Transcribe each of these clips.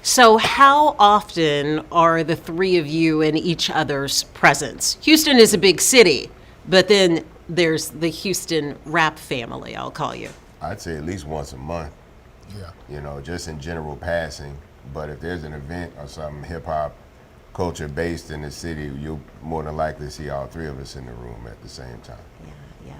So, how often are the three of you in each other's presence? Houston is a big city, but then there's the Houston rap family, I'll call you. I'd say at least once a month, Yeah. just in general passing. But if there's an event or something hip hop culture based in the city, you'll more than likely see all three of us in the room at the same time. Yeah,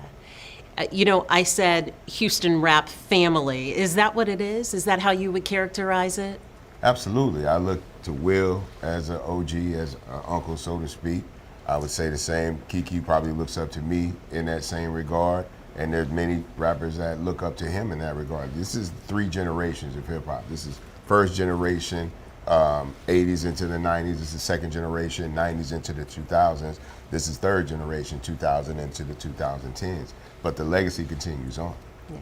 yeah. I said Houston rap family. Is that what it is? Is that how you would characterize it? Absolutely. I look to Will as an OG, as an uncle, so to speak. I would say the same. Keke probably looks up to me in that same regard. And there's many rappers that look up to him in that regard. This is three generations of hip hop. This is first generation, 80s into the 90s. This is second generation, 90s into the 2000s. This is third generation, 2000 into the 2010s. But the legacy continues on. Yeah.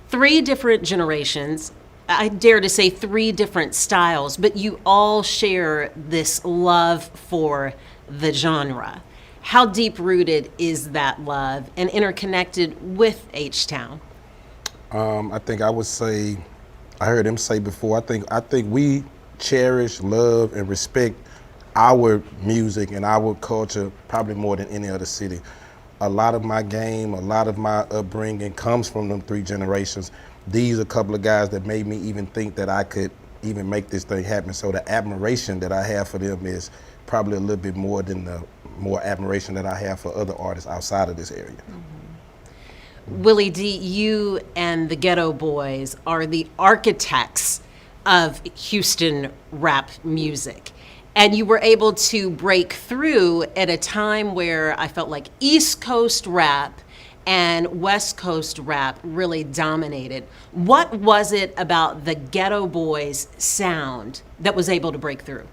Three different generations. I dare to say three different styles, but you all share this love for the genre. How deep rooted is that love and interconnected with H-Town? I think I would say, I heard him say before, I think we cherish, love, and respect our music and our culture probably more than any other city. A lot of my game, a lot of my upbringing comes from them three generations. These are a couple of guys that made me even think that I could even make this thing happen. So the admiration that I have for them is probably a little bit more than the more admiration that I have for other artists outside of this area. Willie D, you and the Ghetto Boys are the architects of Houston rap music. And you were able to break through at a time where I felt like East Coast rap and West Coast rap really dominated. What was it about the Ghetto Boys sound that was able to break through?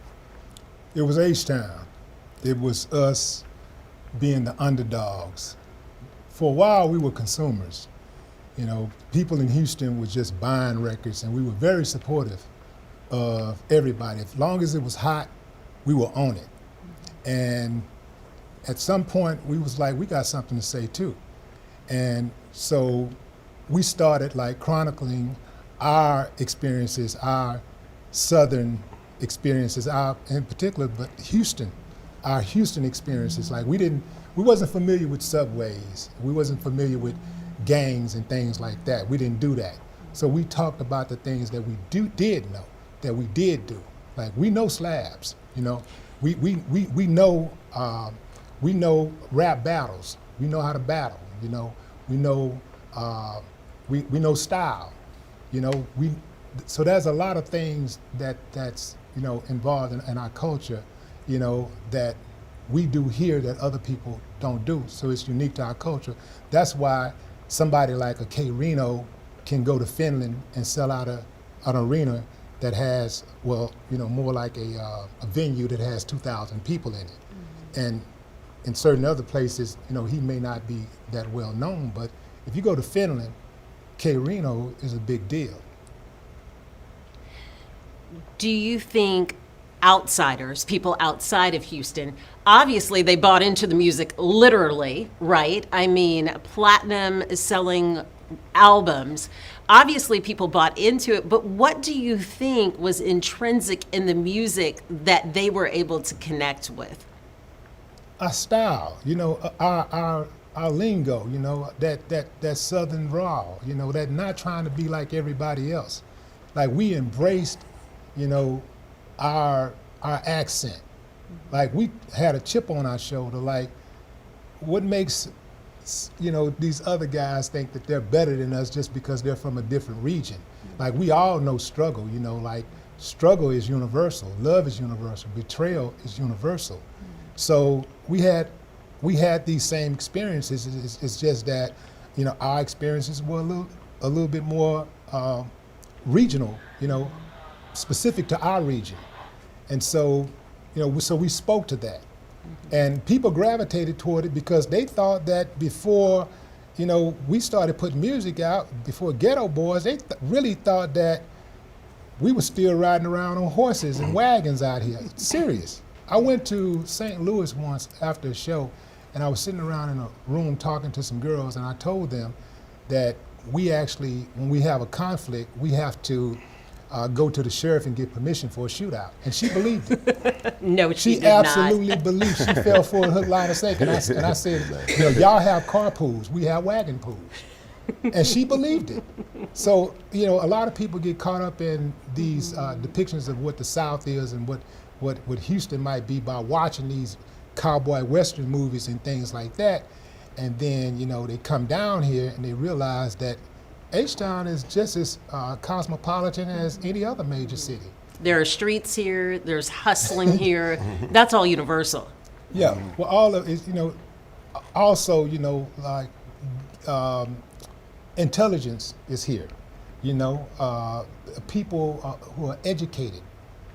It was H-Town. It was us being the underdogs. For a while, we were consumers. People in Houston were just buying records, and we were very supportive of everybody. As long as it was hot, we were on it. And at some point, we was like, we got something to say too. And so we started like chronicling our experiences, our Southern experiences, in particular, but our Houston experiences. Like we wasn't familiar with subways. We wasn't familiar with gangs and things like that. We didn't do that. So we talked about the things that we did know, that we did do. Like we know slabs, we know rap battles. We know how to battle, we know style, so there's a lot of things that's involved in our culture, that we do here that other people don't do. So it's unique to our culture. That's why somebody like a K Reno can go to Finland and sell out an arena that has, more like a venue that has 2,000 people in it. And in certain other places, he may not be that well known, but if you go to Finland, K Reno is a big deal. Do you think outsiders, people outside of Houston, obviously they bought into the music literally, right? I mean, platinum selling albums. Obviously people bought into it, but what do you think was intrinsic in the music that they were able to connect with? Our style, our lingo, that Southern drawl, that not trying to be like everybody else. Like we embraced, our accent. Like we had a chip on our shoulder. Like what makes, these other guys think that they're better than us just because they're from a different region? Like we all know struggle, like struggle is universal, love is universal, betrayal is universal. So we had these same experiences. It's just that, our experiences were a little bit more regional, specific to our region. And so, so we spoke to that. And people gravitated toward it because they thought that before, we started putting music out, before Ghetto Boys, they really thought that we were still riding around on horses and wagons out here. Serious. I went to St. Louis once after a show, and I was sitting around in a room talking to some girls, and I told them that we actually, when we have a conflict, we have to go to the sheriff and get permission for a shootout. And she believed it. No, she She did not. absolutely believed. She fell for a hook, line, and sinker. And I said, you know, y'all have car pools, we have wagon pools. And she believed it. So, you know, a lot of people get caught up in these depictions of what the South is and what Houston might be by watching these cowboy western movies and things like that. And then, you know, they come down here and they realize that H-Town is just as cosmopolitan as any other major city. There are streets here, there's hustling here. That's all universal. Yeah, well, all of it, you know, also, you know, like intelligence is here. You know, people who are educated,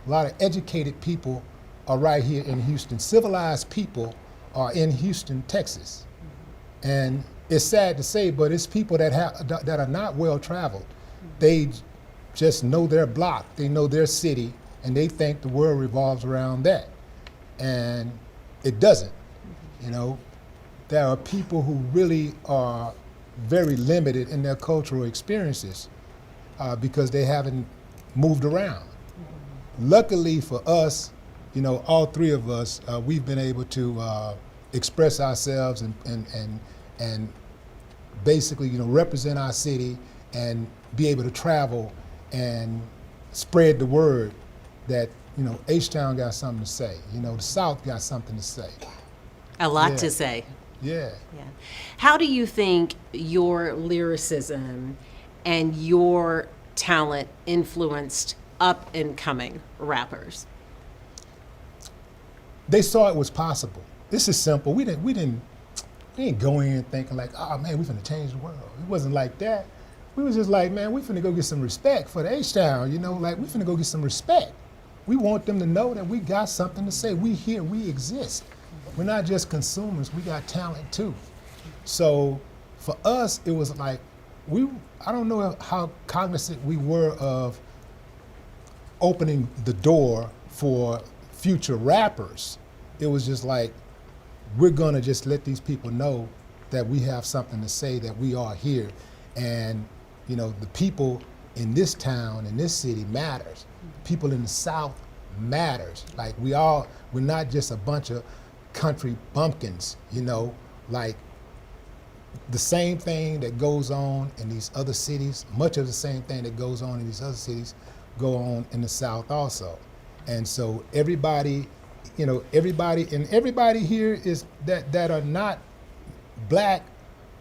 a lot of educated people are right here in Houston. Civilized people are in Houston, Texas. And it's sad to say, but it's people that are not well traveled. They just know their block, they know their city, and they think the world revolves around that. And it doesn't. You know, there are people who really are very limited in their cultural experiences because they haven't moved around. Luckily for us, you know, all three of us, we've been able to express ourselves and basically, you know, represent our city and be able to travel and spread the word that, you know, H-Town got something to say. You know, the South got something to say. A lot Yeah. to say. Yeah. Yeah. How do you think your lyricism and your talent influenced up and coming rappers? They saw it was possible. This is simple. We didn't go in thinking like, oh man, we finna change the world. It wasn't like that. We was just like, man, we finna go get some respect for the H-Town, you know, like we finna go get some respect. We want them to know that we got something to say. We here, we exist. We're not just consumers, we got talent too. So for us, it was like, I don't know how cognizant we were of opening the door for future rappers. It was just like, we're gonna just let these people know that we have something to say, that we are here. And, you know, the people in this town, in this city matters. People in the South matters. Like we're not just a bunch of country bumpkins, you know, like the same thing that goes on in these other cities, much of the same thing that goes on in these other cities go on in the South also. And so everybody, you know, everybody here is that are not black,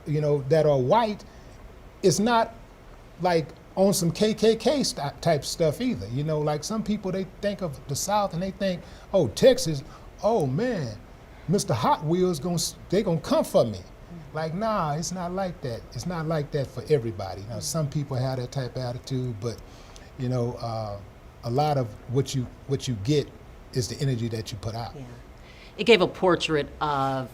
you know, that are white, is not like on some KKK type stuff either. You know, like some people, they think of the South and they think, oh, Texas, oh man, Mr. Hot Wheels they gonna come for me. Like, nah, it's not like that. It's not like that for everybody. Now, some people have that type of attitude, but you know, a lot of what you get is the energy that you put out. Yeah. It gave a portrait of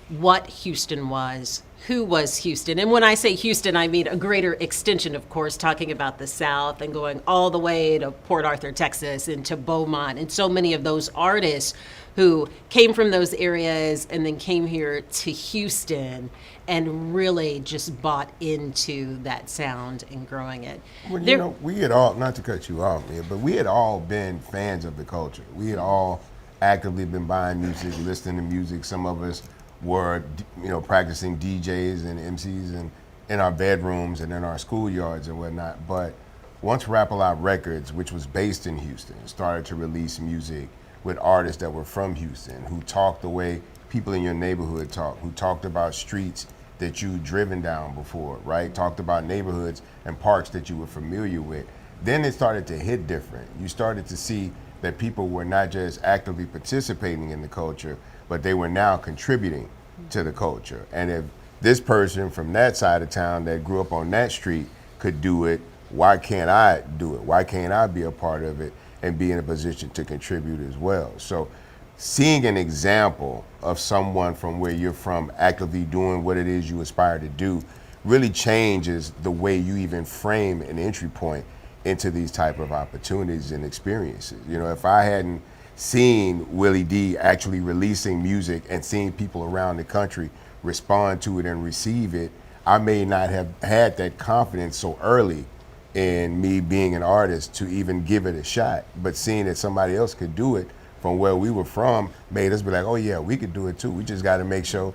what Houston was, who was Houston. And when I say Houston, I mean a greater extension, of course, talking about the South and going all the way to Port Arthur, Texas, and to Beaumont, and so many of those artists who came from those areas and then came here to Houston and really just bought into that sound and growing it. Well, you know, we had all, not to cut you off, Mia, but we had all been fans of the culture. We had all actively been buying music, listening to music. Some of us were, you know, practicing DJs and MCs in our bedrooms and in our schoolyards and whatnot. But once Rap-A-Lot Records, which was based in Houston, started to release music with artists that were from Houston, who talked the way people in your neighborhood talk, who talked about streets that you'd driven down before, right? Talked about neighborhoods and parks that you were familiar with. Then it started to hit different. You started to see that people were not just actively participating in the culture, but they were now contributing to the culture. And if this person from that side of town that grew up on that street could do it, why can't I do it? Why can't I be a part of it and be in a position to contribute as well? So seeing an example of someone from where you're from actively doing what it is you aspire to do really changes the way you even frame an entry point into these type of opportunities and experiences. You know, if I hadn't seen Willie D actually releasing music and seeing people around the country respond to it and receive it, I may not have had that confidence so early in me being an artist to even give it a shot. But seeing that somebody else could do it from where we were from made us be like, oh yeah, we could do it too. We just got to make sure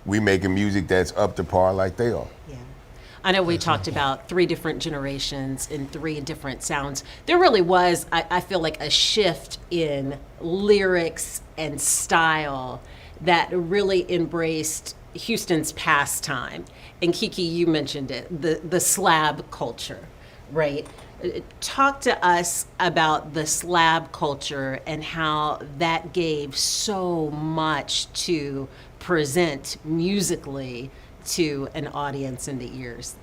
we making music that's up to par like they are. Yeah. I know we talked about 3 different generations and 3 different sounds. There really was, I feel like, a shift in lyrics and style that really embraced Houston's pastime. And Keke, you mentioned it, the slab culture, right? Talk to us about the slab culture and how that gave so much to present musically to an audience in the ears.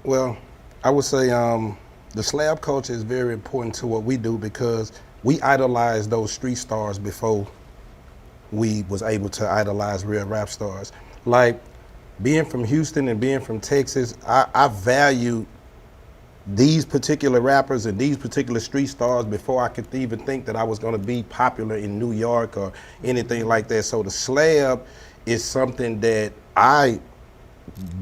Well, I would say the slab culture is very important to what we do because we idolize those street stars before we was able to idolize real rap stars. Like being from Houston and being from Texas, I value these particular rappers and these particular street stars before I could even think that I was gonna be popular in New York or anything like that. So the slab is something that I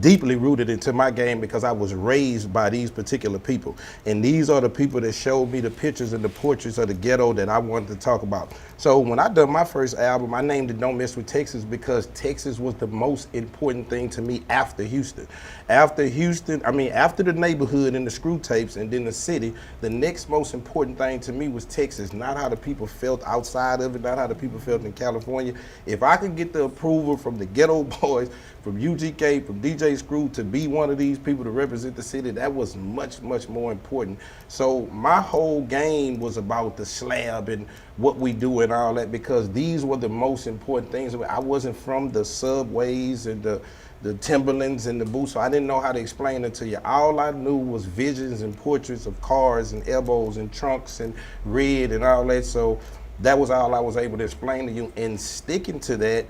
deeply rooted into my game because I was raised by these particular people. And these are the people that showed me the pictures and the portraits of the ghetto that I wanted to talk about. So when I done my first album, I named it Don't Mess with Texas because Texas was the most important thing to me after Houston. After the neighborhood and the screw tapes and then the city, the next most important thing to me was Texas, not how the people felt outside of it, not how the people felt in California. If I could get the approval from the Ghetto Boys, from UGK, from DJ Screw to be one of these people to represent the city, that was much, much more important. So my whole game was about the slab and what we do and all that because these were the most important things. I wasn't from the subways and the Timberlands and the boots, so I didn't know how to explain it to you. All I knew was visions and portraits of cars and elbows and trunks and red and all that. So that was all I was able to explain to you. And sticking to that,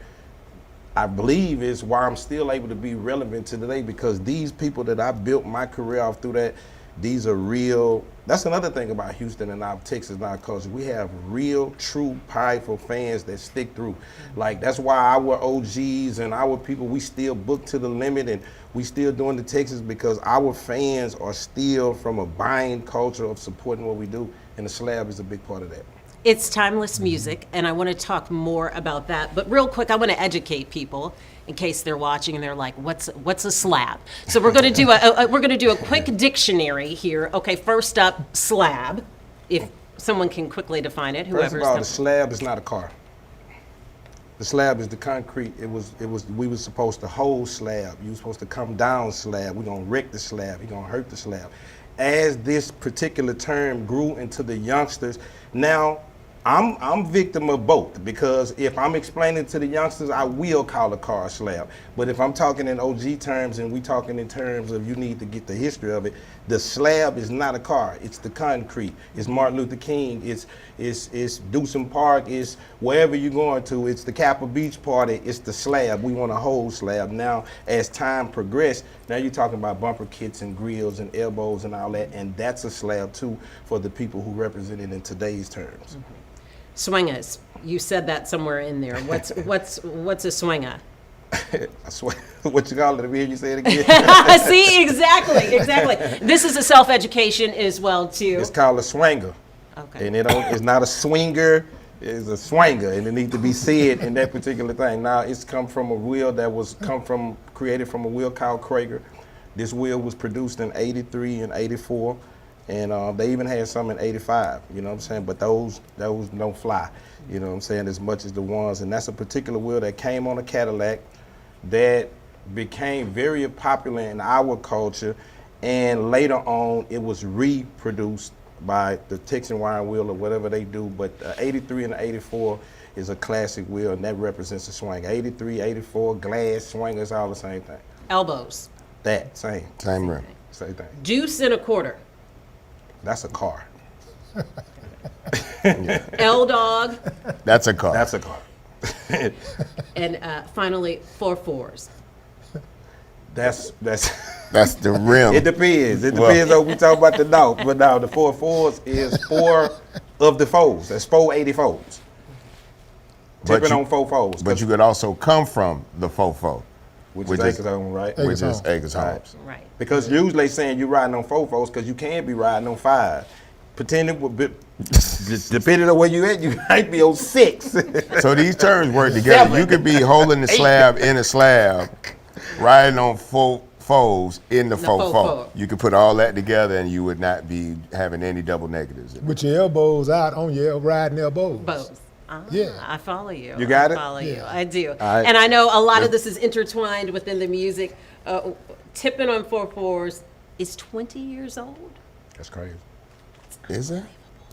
I believe is why I'm still able to be relevant to today because these people that I built my career off through that, these are real. That's another thing about Houston and our Texas and our culture. We have real, true, powerful fans that stick through. Like that's why our OGs and our people, we still book to the limit and we still doing the Texas because our fans are still from a buying culture of supporting what we do. And the slab is a big part of that. It's timeless music, and I want to talk more about that. But real quick, I want to educate people in case they're watching and they're like, "What's a slab?" So we're going to do a quick dictionary here. Okay, first up, slab. If someone can quickly define it, whoever's. First of all, the slab is not a car. The slab is the concrete. We were supposed to hold slab. You were supposed to come down slab. We're gonna wreck the slab. You're gonna hurt the slab. As this particular term grew into the youngsters, now I'm victim of both because if I'm explaining to the youngsters, I will call a car a slab. But if I'm talking in OG terms and we talking in terms of you need to get the history of it, the slab is not a car. It's the concrete. It's Martin Luther King. It's Dewson Park. It's wherever you're going to. It's the Kappa Beach Party. It's the slab. We want a whole slab. Now, as time progressed, now you're talking about bumper kits and grills and elbows and all that, and that's a slab too for the people who represent it in today's terms. Mm-hmm. Swingers, you said that somewhere in there. What's a swinger? I swear, what you call it? Let me hear you say it again. See, exactly. This is a self-education as well too. It's called a swinger. Okay. And it's not a swinger. It's a swinger, and it needs to be said in that particular thing. Now, it's come from a wheel that was created from a wheel called Krager. This wheel was produced in '83 and '84. And they even had some in '85, you know what I'm saying? But those don't fly, you know what I'm saying, as much as the ones. And that's a particular wheel that came on a Cadillac that became very popular in our culture. And later on, it was reproduced by the Texan Wine Wheel or whatever they do. But '83 and '84 is a classic wheel, and that represents a swing. '83, '84, glass, swing, it's all the same thing. Elbows. That, same. Same rim. Same thing. Deuce and a quarter. That's a car. L-Dog. That's a car. That's a car. And finally, 4 4s. That's the rim. It depends. It depends on we talk about the dog. But now the 4 4s is 4 of the foes. That's 484s. Tipping on 4 4s. But you could also come from the fofo. Which Which is is- Acres Home, right? Acres which is Homes. Acres Right. Homes. Right. Because usually they saying you riding on 4-4s because you can be riding on 5. Pretending, depending on where you at, you might be on 6. So these terms work together. You could be holding the slab in a slab, riding on foes in the faux faux. You could put all that together and you would not be having any double negatives. With your elbows out on your riding elbows. Both. Yeah. I follow you. You got I it? follow you. Yeah. I do. right. And I know a lot of this is intertwined within the music. Tipping on 4/4s is 20 years old. That's crazy. Is it?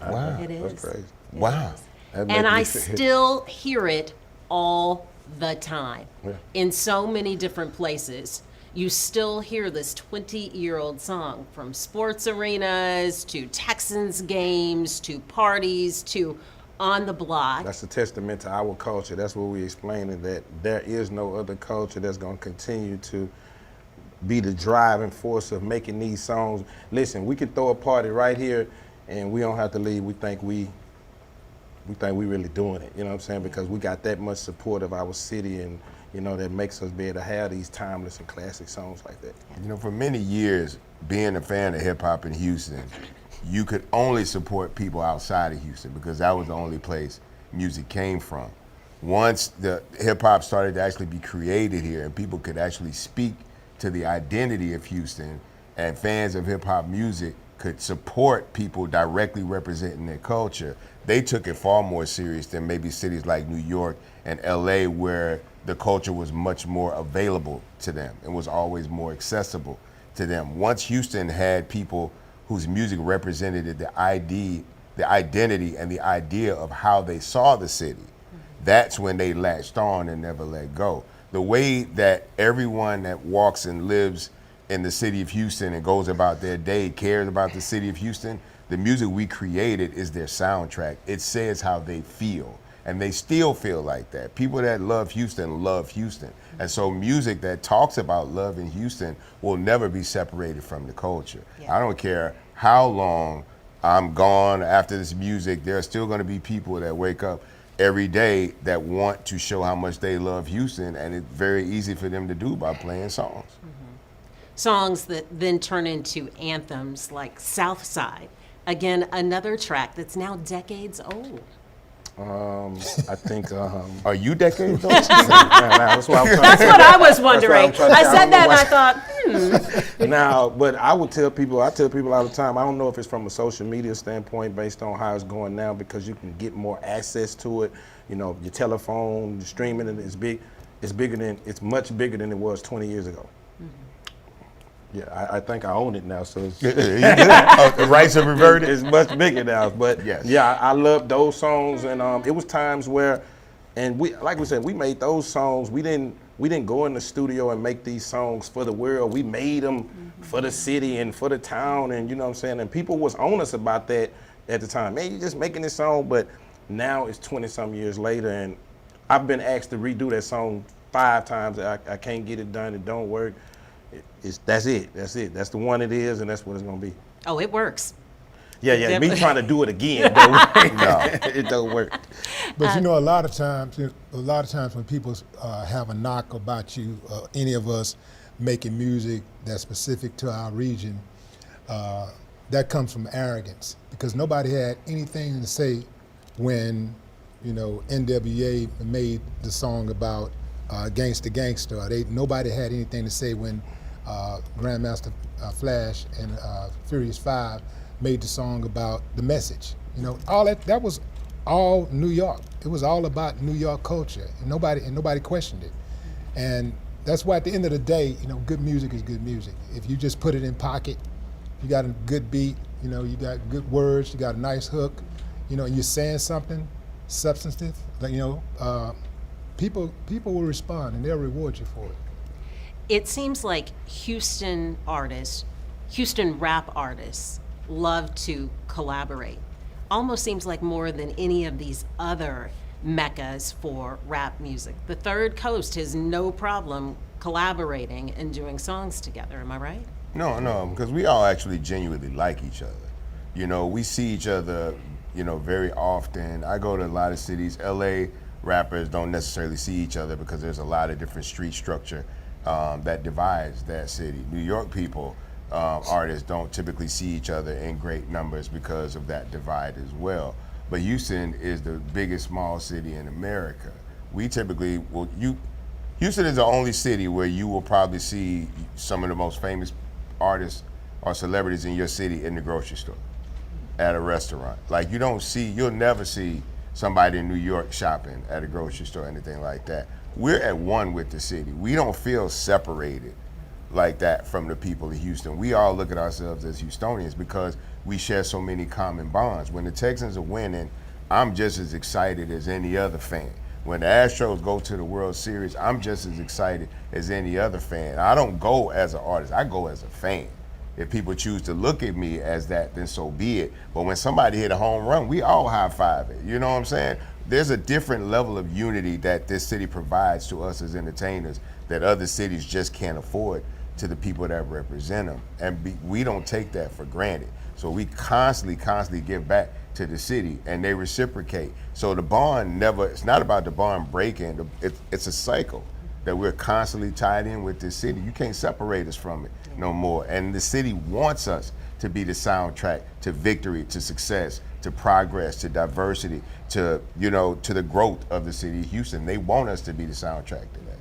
Wow. It is. That's crazy. Wow. That make And me I feel- still hear it all the time Yeah. in so many different places. You still hear this 20-year-old song from sports arenas to Texans games to parties to on the block. That's a testament to our culture. That's what we explaining, that there is no other culture that's going to continue to be the driving force of making these songs. Listen, we can throw a party right here and we don't have to leave. We think we really doing it, you know what I'm saying? Because we got that much support of our city, and you know, that makes us be able to have these timeless and classic songs like that. You know, for many years, being a fan of hip hop in Houston, you could only support people outside of Houston because that was the only place music came from. Once the hip hop started to actually be created here and people could actually speak to the identity of Houston, and fans of hip hop music could support people directly representing their culture, they took it far more serious than maybe cities like New York and LA, where the culture was much more available to them and was always more accessible to them. Once Houston had people whose music represented the identity and the idea of how they saw the city, that's when they latched on and never let go. The way that everyone that walks and lives in the city of Houston and goes about their day cares about the city of Houston, the music we created is their soundtrack. It says how they feel, and they still feel like that. People that love Houston love Houston. And so music that talks about love in Houston will never be separated from the culture. Yeah. I don't care how long I'm gone after this music, there are still gonna be people that wake up every day that want to show how much they love Houston, and it's very easy for them to do by playing songs. Songs that then turn into anthems like South Side. Again, another track that's now decades old. I think Are you decades old? that's what I'm trying That's to what I was wondering. I'm trying to I tell said you. that and I thought, Now, but I tell people all the time, I don't know if it's from a social media standpoint based on how it's going now, because you can get more access to it. You know, your telephone, your streaming, and it's much bigger than it was 20 years ago. Yeah, I think I own it now, so it's, The rights are reverted. it's much bigger now. But Yes. yeah, I love those songs, and it was times where, and like we said, we made those songs. We didn't go in the studio and make these songs for the world. We made them for the city and for the town, and you know what I'm saying. And people was on us about that at the time. Man, you just making this song, but now it's 20-some years later, and I've been asked to redo that song 5 times. I can't get it done. It don't work. That's it. That's the one it is, and that's what it's gonna be. oh, it works. Yeah. Me Definitely. trying to do it again, don't work. No. It don't work. But you know, a lot of times when people have a knock about you, any of us making music that's specific to our region, that comes from arrogance, because nobody had anything to say when, you know, NWA made the song about Gangsta Gangsta. Nobody had anything to say when Grandmaster Flash and Furious 5 made the song about The Message. You know, all that was all New York. It was all about New York culture, and nobody questioned it. And that's why at the end of the day, you know, good music is good music. If you just put it in pocket, you got a good beat, you know, you got good words, you got a nice hook, you know, and you're saying something substantive, like, you know, people will respond and they'll reward you for it. It seems like Houston rap artists love to collaborate. Almost seems like more than any of these other meccas for rap music. The Third Coast has no problem collaborating and doing songs together, am I right? No, because we all actually genuinely like each other. You know, we see each other, you know, very often. I go to a lot of cities. LA rappers don't necessarily see each other because there's a lot of different street structure that divides that city. New York people, artists don't typically see each other in great numbers because of that divide as well. But Houston is the biggest small city in America. We typically Houston is the only city where you will probably see some of the most famous artists or celebrities in your city in the grocery store, at a restaurant. Like you'll never see somebody in New York shopping at a grocery store or anything like that. We're at one with the city. We don't feel separated like that from the people of Houston. We all look at ourselves as Houstonians because we share so many common bonds. When the Texans are winning, I'm just as excited as any other fan. When the Astros go to the World Series, I'm just as excited as any other fan. I don't go as an artist, I go as a fan. If people choose to look at me as that, then so be it. But when somebody hit a home run, we all high-five it. You know what I'm saying? There's a different level of unity that this city provides to us as entertainers that other cities just can't afford to the people that represent them. And we don't take that for granted. So we constantly give back to the city, and they reciprocate. So the bond it's not about the bond breaking, it's a cycle that we're constantly tied in with this city. You can't separate us from it no more. And the city wants us to be the soundtrack to victory, to success, to progress, to diversity, to the growth of the city of Houston. They want us to be the soundtrack to that.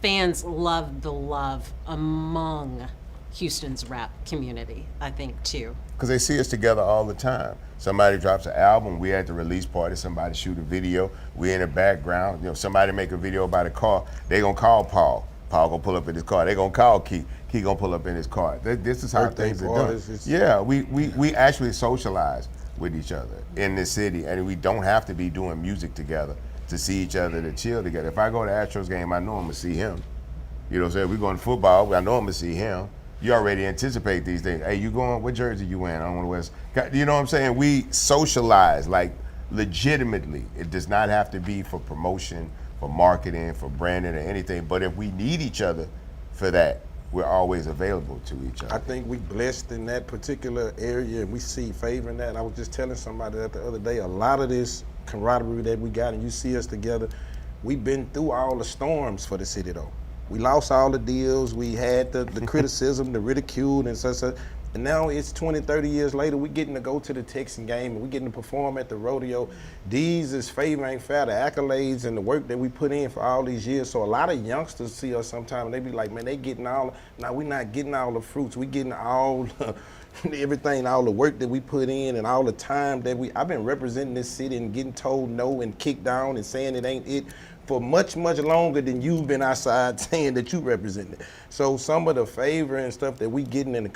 Fans love the love among Houston's rap community, I think, too. Because they see us together all the time. Somebody drops an album, we at the release party, somebody shoot a video, we in the background, somebody make a video about a car, they gonna call Paul. Paul gonna pull up in his car. They gonna call Keke. Keke gonna pull up in his car. This is how things are done. Yeah, we actually socialize with each other in this city, and we don't have to be doing music together to see each other, to chill together. If I go to Astros game, I know I'm gonna see him. You know what I'm saying? We going to football, I know I'm gonna see him. You already anticipate these things. Hey, you going, what jersey you wearing? I don't want to wear. You know what I'm saying? We socialize, like, legitimately. It does not have to be for promotion, for marketing, for branding or anything. But if we need each other for that, we're always available to each other. I think we blessed in that particular area, and we see favor in that. And I was just telling somebody that the other day, a lot of this camaraderie that we got, and you see us together, we've been through all the storms for the city, though. We lost all the deals, we had the criticism, the ridicule, and such. And now it's 20, 30 years later, we getting to go to the Texan game, and we getting to perform at the rodeo. These is favor ain't fair, the accolades and the work that we put in for all these years. So a lot of youngsters see us sometimes, and they be like, man, they getting all, now we not getting all the fruits, we getting all everything, all the work that we put in and all the time that I've been representing this city and getting told no and kicked down and saying it ain't it for much, much longer than you've been outside saying that you represent it. So some of the favor and stuff that we getting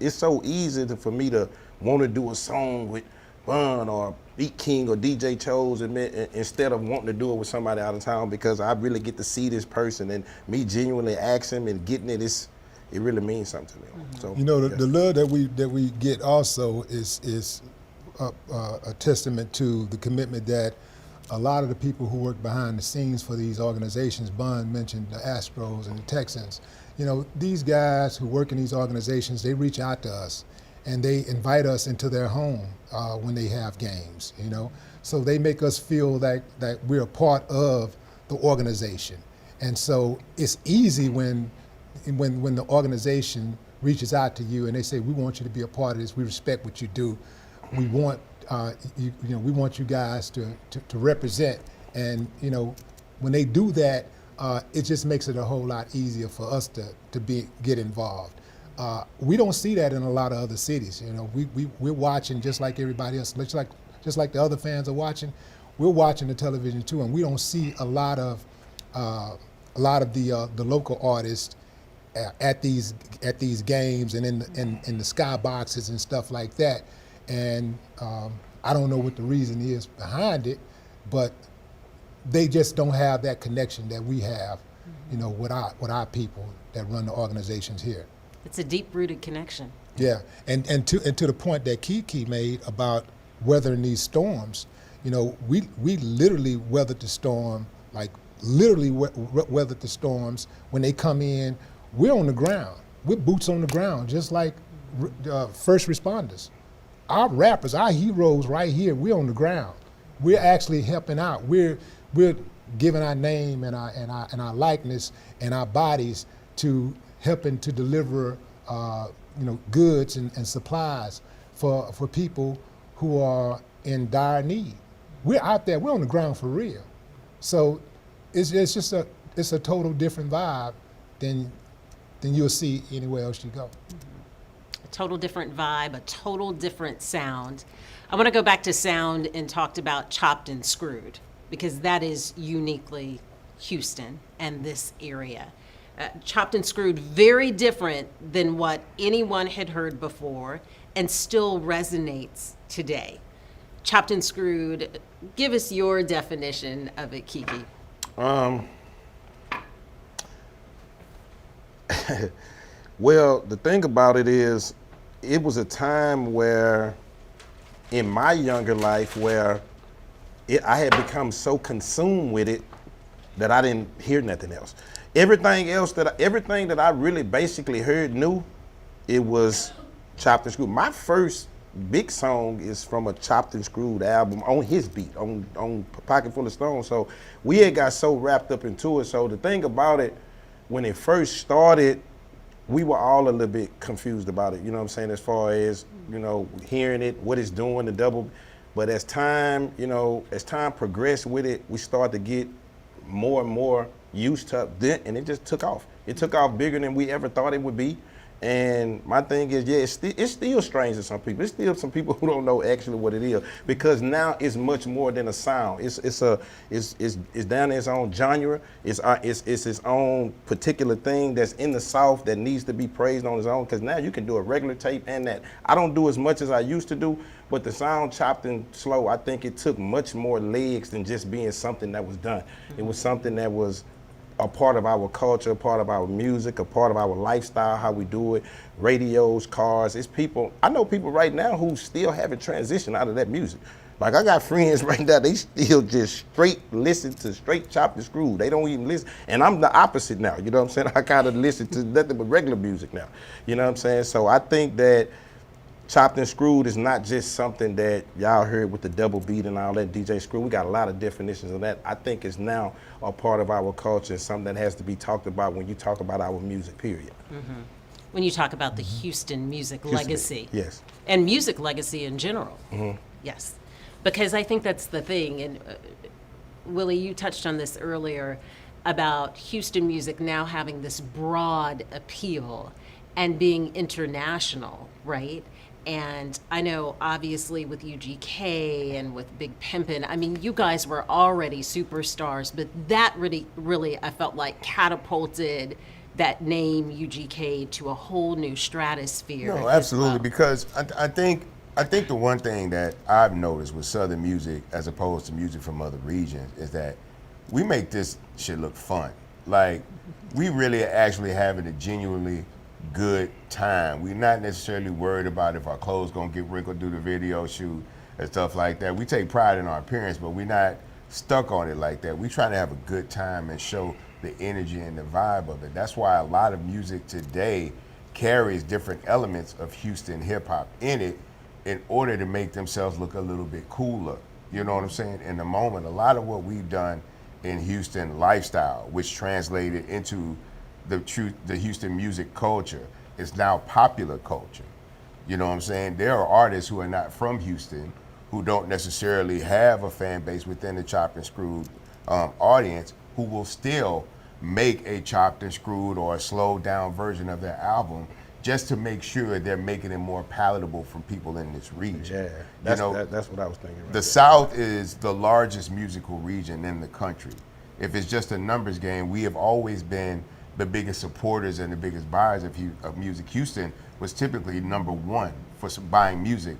it's so easy for me to want to do a song with Bun or Beat King or DJ Chose instead of wanting to do it with somebody out of town, because I really get to see this person and me genuinely ask him and getting it really means something to me. So the love that we get also is a testament to the commitment that a lot of the people who work behind the scenes for these organizations. Bun mentioned the Astros and the Texans. These guys who work in these organizations, they reach out to us and they invite us into their home when they have games. So they make us feel that we're a part of the organization. And so it's easy when the organization reaches out to you and they say, we want you to be a part of this, we respect what you do, we want we want you guys to represent. And when they do that, it just makes it a whole lot easier for us to get involved. We don't see that in a lot of other cities. We're watching just like everybody else, just like the other fans are watching. We're watching the television too, and we don't see a lot of the local artists at these games and in the sky boxes and stuff like that. And I don't know what the reason is behind it, but they just don't have that connection that we have, with our people that run the organizations here. It's a deep-rooted connection. Yeah, and to the point that Keke made about weathering these storms, we literally weathered the storm, like literally weathered the storms. When they come in, we're on the ground. We're boots on the ground, just like first responders. Our rappers, our heroes right here, we're on the ground. We're actually helping out. We're giving our name and our likeness and our bodies to helping to deliver goods and supplies for people who are in dire need. We're out there, we're on the ground for real. So it's just a total different vibe than you'll see anywhere else you go. A total different vibe, a total different sound. I want to go back to sound and talked about Chopped and Screwed, because that is uniquely Houston and this area. Chopped and Screwed, very different than what anyone had heard before and still resonates today. Chopped and Screwed, give us your definition of it, Keke. Well, the thing about it is, it was a time where, in my younger life, where I had become so consumed with it that I didn't hear nothing else. Everything that I really basically heard new, it was Chopped and Screwed. My first big song is from a Chopped and Screwed album on his beat, on Pocket Full of Stones. So we had got so wrapped up into it. So the thing about it, when it first started, we were all a little bit confused about it, you know what I'm saying, as far as, hearing it, what it's doing, the double. But as time progressed with it, we started to get more and more used to it, and it just took off. It took off bigger than we ever thought it would be. And my thing is, it's still strange to some people. It's still some people who don't know actually what it is, because now it's much more than a sound. It's down in its own genre. It's its own particular thing that's in the South that needs to be praised on its own. Because now you can do a regular tape and that. I don't do as much as I used to do, but the sound Chopped and Slow, I think it took much more legs than just being something that was done. It was something that was a part of our culture, a part of our music, a part of our lifestyle, how we do it, radios, cars. It's people, I know people right now who still haven't transitioned out of that music. Like, I got friends right now, they still just straight listen to straight Chopped and Screwed. They don't even listen. And I'm the opposite now, you know what I'm saying? I kind of listen to nothing but regular music now, you know what I'm saying? So I think that Chopped and Screwed is not just something that y'all heard with the double beat and all that, DJ Screw. We got a lot of definitions of that. I think it's now a part of our culture and something that has to be talked about when you talk about our music, period. Mm-hmm. When you talk about the Houston music legacy. Yes. And music legacy in general. Mm-hmm. Yes. Because I think that's the thing. And Willie, you touched on this earlier about Houston music now having this broad appeal and being international, right? And I know, obviously, with UGK and with Big Pimpin', I mean, you guys were already superstars, but that really, I felt like catapulted that name UGK to a whole new stratosphere. No, absolutely, because I think the one thing that I've noticed with Southern music, as opposed to music from other regions, is that we make this shit look fun. Like, we really actually having a genuinely good time. We're not necessarily worried about if our clothes gonna get wrinkled through the video shoot and stuff like that. We take pride in our appearance, but we're not stuck on it like that. We try to have a good time and show the energy and the vibe of it. That's why a lot of music today carries different elements of Houston hip hop in it in order to make themselves look a little bit cooler. You know what I'm saying? In the moment, a lot of what we've done in Houston lifestyle, which translated into the Houston music culture, is now popular culture. You know what I'm saying? There are artists who are not from Houston, who don't necessarily have a fan base within the Chopped and Screwed audience, who will still make a Chopped and Screwed or a slowed down version of their album just to make sure they're making it more palatable from people in this region. Yeah, that's what I was thinking. Right the there. South is the largest musical region in the country. If it's just a numbers game, we have always been the biggest supporters and the biggest buyers of music. Houston was typically number one for buying music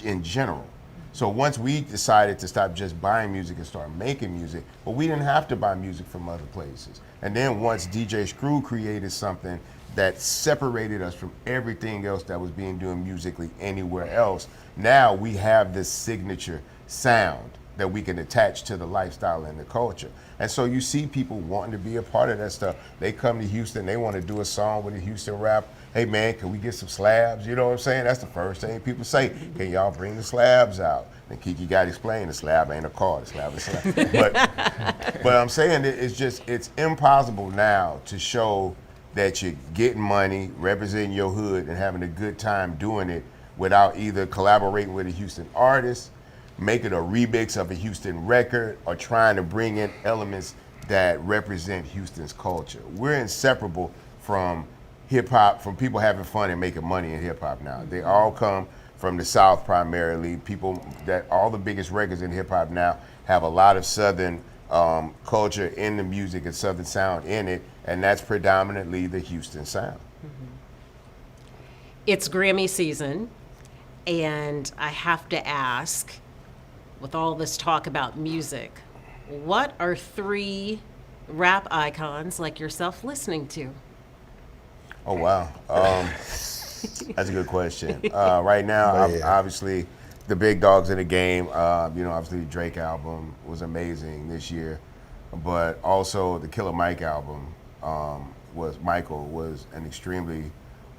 in general. So once we decided to stop just buying music and start making music, well, we didn't have to buy music from other places. And then once DJ Screw created something that separated us from everything else that was being done musically anywhere else, now we have this signature sound that we can attach to the lifestyle and the culture. And so you see people wanting to be a part of that stuff. They come to Houston, they want to do a song with a Houston rap, hey man, can we get some slabs? You know what I'm saying? That's the first thing people say. Can y'all bring the slabs out? And Keke got to explain the slab ain't a car, the slab is a slab. But I'm saying that it's impossible now to show that you're getting money, representing your hood, and having a good time doing it without either collaborating with a Houston artist, making a remix of a Houston record, or trying to bring in elements that represent Houston's culture. We're inseparable from hip hop, from people having fun and making money in hip hop now. They all come from the South primarily. All the biggest records in hip hop now have a lot of Southern culture in the music and Southern sound in it, and that's predominantly the Houston sound. It's Grammy season, and I have to ask, with all this talk about music, what are 3 rap icons like yourself listening to? Oh, wow. That's a good question. Right now, obviously, the big dogs in the game, obviously the Drake album was amazing this year, but also the Killer Mike album was an extremely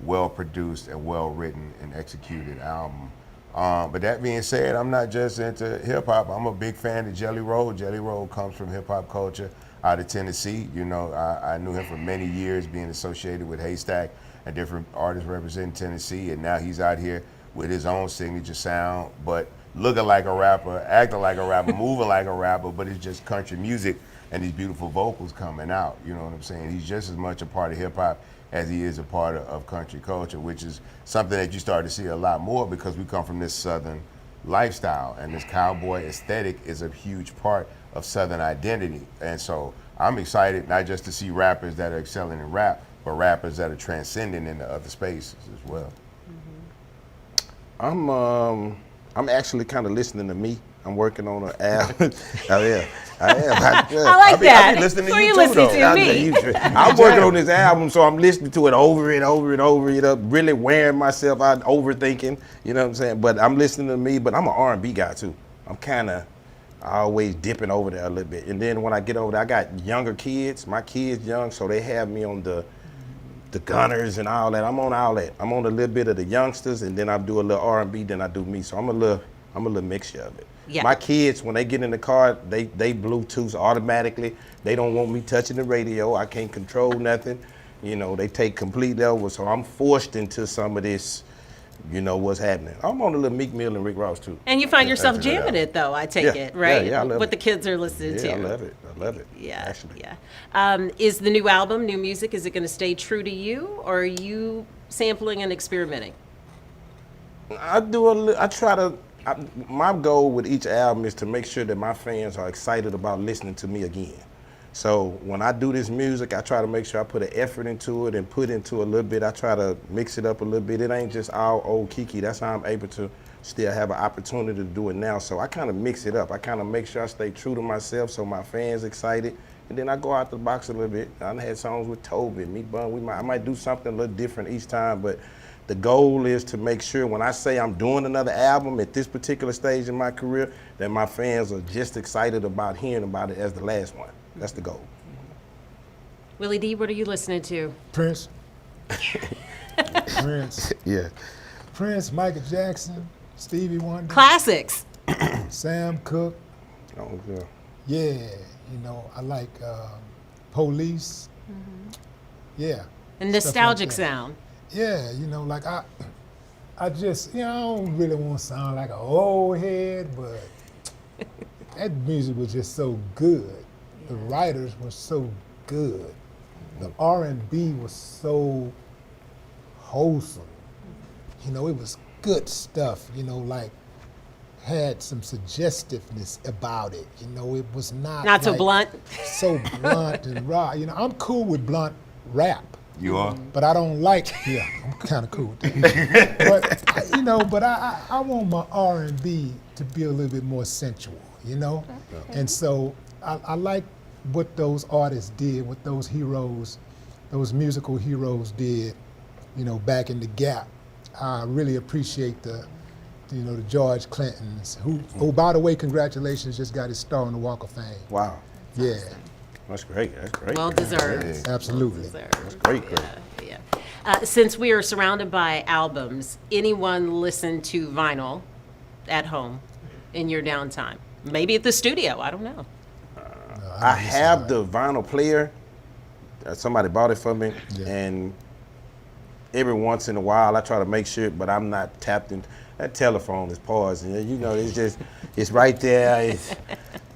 well-produced and well-written and executed album. But that being said, I'm not just into hip-hop. I'm a big fan of Jelly Roll. Jelly Roll comes from hip-hop culture out of Tennessee. I knew him for many years, being associated with Haystack and different artists representing Tennessee, and now he's out here with his own signature sound, but looking like a rapper, acting like a rapper, moving like a rapper, but it's just country music and these beautiful vocals coming out. You know what I'm saying? He's just as much a part of hip-hop as he is a part of country culture, which is something that you start to see a lot more because we come from this Southern lifestyle, and this cowboy aesthetic is a huge part of Southern identity. And so I'm excited not just to see rappers that are excelling in rap, but rappers that are transcending into other spaces as well. I'm actually kind of listening to me. I'm working on an album. I am. I like that. I be listening to so you you're too, listening though. to me. I'm working on this album, so I'm listening to it over and over and over, really wearing myself out, overthinking, you know what I'm saying? But I'm listening to me, but I'm an R&B guy too. I'm kind of always dipping over there a little bit. And then when I get over there, I got younger kids. My kids young, so they have me on the Gunners and all that. I'm on all that. I'm on a little bit of the youngsters, and then I do a little R&B, then I do me. So I'm a little mixture of it. Yeah. My kids, when they get in the car, they Bluetooth automatically. They don't want me touching the radio. I can't control nothing. They take complete over. So I'm forced into some of this, what's happening. I'm on a little Meek Mill and Rick Ross too. And you find yourself jamming it though, I take it, right? Yeah, I love what it. the kids are listening to. Yeah, I love it. Yeah, actually. yeah. Is the new album, new music, is it going to stay true to you, or are you sampling and experimenting? My goal with each album is to make sure that my fans are excited about listening to me again. So when I do this music, I try to make sure I put an effort into it and put into a little bit. I try to mix it up a little bit. It ain't just all old Keke. That's how I'm able to still have an opportunity to do it now. So I kind of mix it up. I kind of make sure I stay true to myself so my fans excited. And then I go out the box a little bit. I had songs with Toby, me, Bun. I might do something a little different each time, but the goal is to make sure when I say I'm doing another album at this particular stage in my career, that my fans are just excited about hearing about it as the last one. That's the goal. Willie D, what are you listening to? Prince. Prince. Yeah. Prince, Michael Jackson, Stevie Wonder, Classics. Sam Cooke. Oh, yeah. Yeah, I like Police. Yeah. And stuff like nostalgic that. sound. Yeah, like I just, I don't really want to sound like an old head, but that music was just so good. The writers were so good. The R&B was so wholesome. It was good stuff, had some suggestiveness about it. It was not so blunt. So blunt and raw. I'm cool with blunt rap. You are? But I don't like. Yeah, I'm kind of cool with that. But I want my R&B to be a little bit more sensual. And so I like what those artists did, what those heroes, those musical heroes did. Back in the Gap. I really appreciate the George Clintons, who by the way, congratulations, just got his star on the Walk of Fame. Wow. Yeah. That's great. Well deserved. Absolutely. Deserved. That's great. Yeah. Since we are surrounded by albums, anyone listen to vinyl at home in your downtime? Maybe at the studio, I don't know. I have the vinyl player. Somebody bought it for me, Yeah. and every once in a while I try to make sure, but I'm not tapped in. That telephone is paused, and you know, it's right there.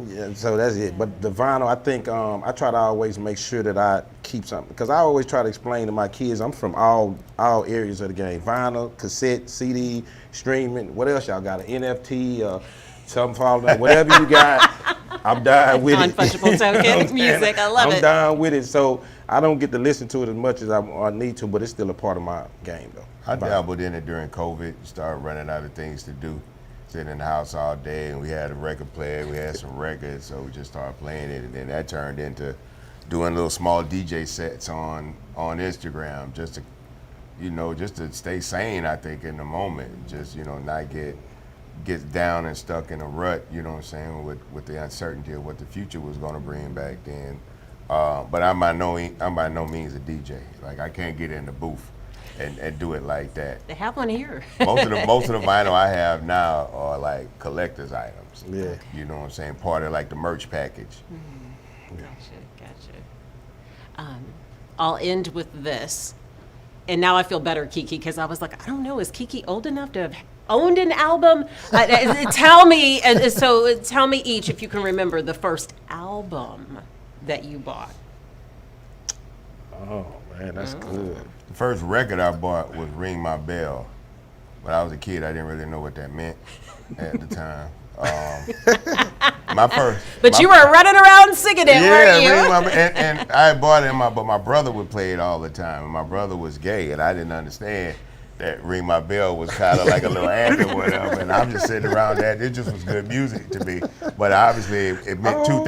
Yeah, so that's it. But the vinyl, I think I try to always make sure that I keep something, because I always try to explain to my kids I'm from all areas of the game: vinyl, cassette, CD, streaming. What else y'all got? An NFT, something following, whatever you got. I'm down with it. Unfungible token music, I love it. I'm down with it. So I don't get to listen to it as much as I need to, but it's still a part of my game, though. I dabbled in it during COVID. Started running out of things to do. Sitting in the house all day, and we had a record player. We had some records, so we just started playing it, and then that turned into doing little small DJ sets on Instagram, just to stay sane. I think in the moment, just not get down and stuck in a rut. You know what I'm saying, with the uncertainty of what the future was going to bring back then. But I'm by no means a DJ. Like, I can't get in the booth and do it like that. They have one here. Most of the vinyl I have now are like collector's items. Yeah. You know what I'm saying? Part of like the merch package. Gotcha. I'll end with this. And now I feel better, Keke, because I was like, I don't know, is Keke old enough to have owned an album? Tell me each, if you can remember, the first album that you bought. Oh man, that's good. The first record I bought was Ring My Bell. When I was a kid, I didn't really know what that meant at the time. You were running around singing it, weren't you? Ring My Bell. And I bought it, but my brother would play it all the time. And my brother was gay, and I didn't understand that Ring My Bell was kind of like a little anthem or whatever. And I'm just sitting around that. It just was good music to me. But obviously, it meant two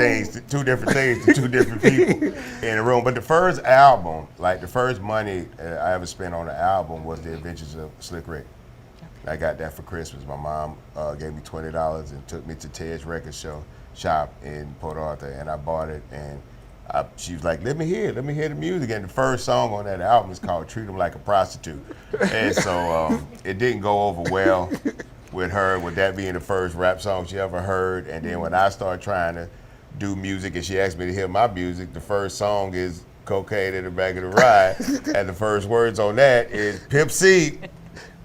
different things to two different people in the room. But the first album, like the first money I ever spent on an album, was The Adventures of Slick Rick. I got that for Christmas. My mom gave me $20 and took me to Ted's record shop in Port Arthur, and I bought it. And she was like, let me hear the music. And the first song on that album is called Treat 'Em Like a Prostitute. And so it didn't go over well with her, with that being the first rap song she ever heard. And then when I started trying to do music and she asked me to hear my music, the first song is Cocaine in the Back of the Ride. And the first words on that is Pimp C.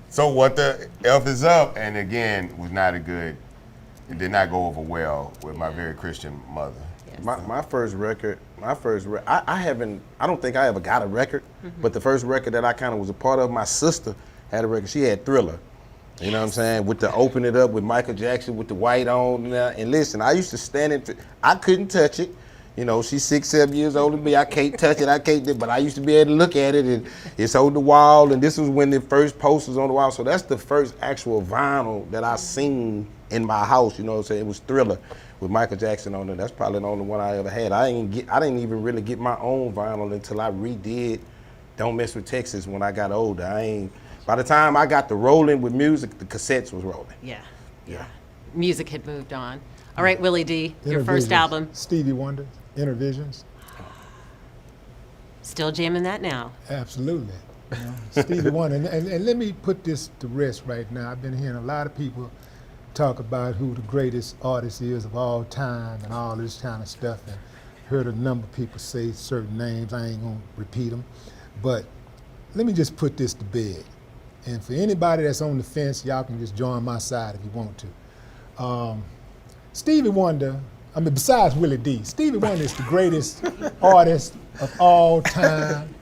So what the F is up? And again, it did not go over well with my very Christian mother. My first record, I don't think I ever got a record, but the first record that I kind of was a part of, my sister had a record. She had Thriller, you know what I'm saying, with the Open It Up with Michael Jackson with the white on. And listen, I used to stand I couldn't touch it. You know, she's 6, 7 years older than me. I can't touch it, but I used to be able to look at it, and it's on the wall, and this was when the first posters on the wall. So that's the first actual vinyl that I seen in my house, you know what I'm saying? It was Thriller with Michael Jackson on it. That's probably the only one I ever had. I didn't even really get my own vinyl until I redid Don't Mess with Texas when I got older. By the time I got to rolling with music, the cassettes was rolling. Yeah. Music had moved on. All right, Willie D, your first album. Stevie Wonder, Intervisions. Still jamming that now. Absolutely. Stevie Wonder. And let me put this to rest right now. I've been hearing a lot of people talk about who the greatest artist is of all time and all this kind of stuff, and heard a number of people say certain names. I ain't gonna repeat them, but let me just put this to bed. And for anybody that's on the fence, y'all can just join my side if you want to. Stevie Wonder, besides Willie D, Stevie Wonder is the greatest artist of all time.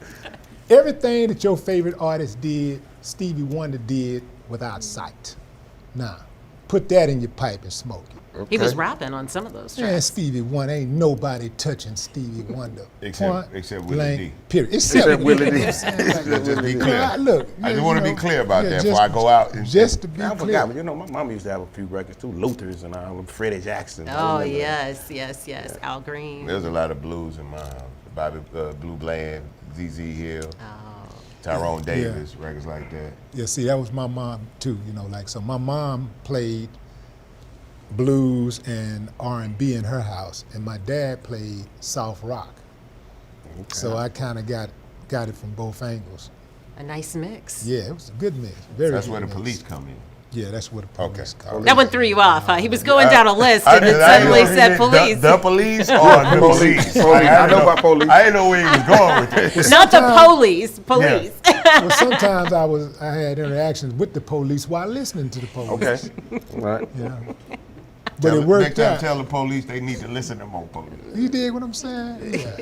Everything that your favorite artist did, Stevie Wonder did without sight. Now, put that in your pipe and smoke it. Okay. He was rapping on some of those tracks. Man, Stevie Wonder, ain't nobody touching Stevie Wonder. Except Willie D. Period. Except Willie D. Just be clear. Look, I just want to be clear about that before I go out. Just to be I clear. forgot, but my mom used to have a few records too, Luther's and Freddie Jackson. Oh, yes. Al Green. There's a lot of blues in my house. Bobby Blue Bland, ZZ Hill, Tyrone Davis, records like that. Yeah, see, that was my mom too, so my mom played blues and R&B in her house, and my dad played soft rock. Okay. So I kind of got it from both angles. A nice mix. Yeah, it was a good mix. Very. That's good where the mix. police come in. Yeah, that's where the police come. That one threw you off, huh? He was going down a list and then suddenly said police. The police or the police? I know about police. I didn't know where he was going with this. Not the police. Police. Well, sometimes I had interactions with the police while listening to the police. Okay. Right. You know. But it worked Next time, out. tell the police they need to listen to more police. You dig what I'm saying? Yeah.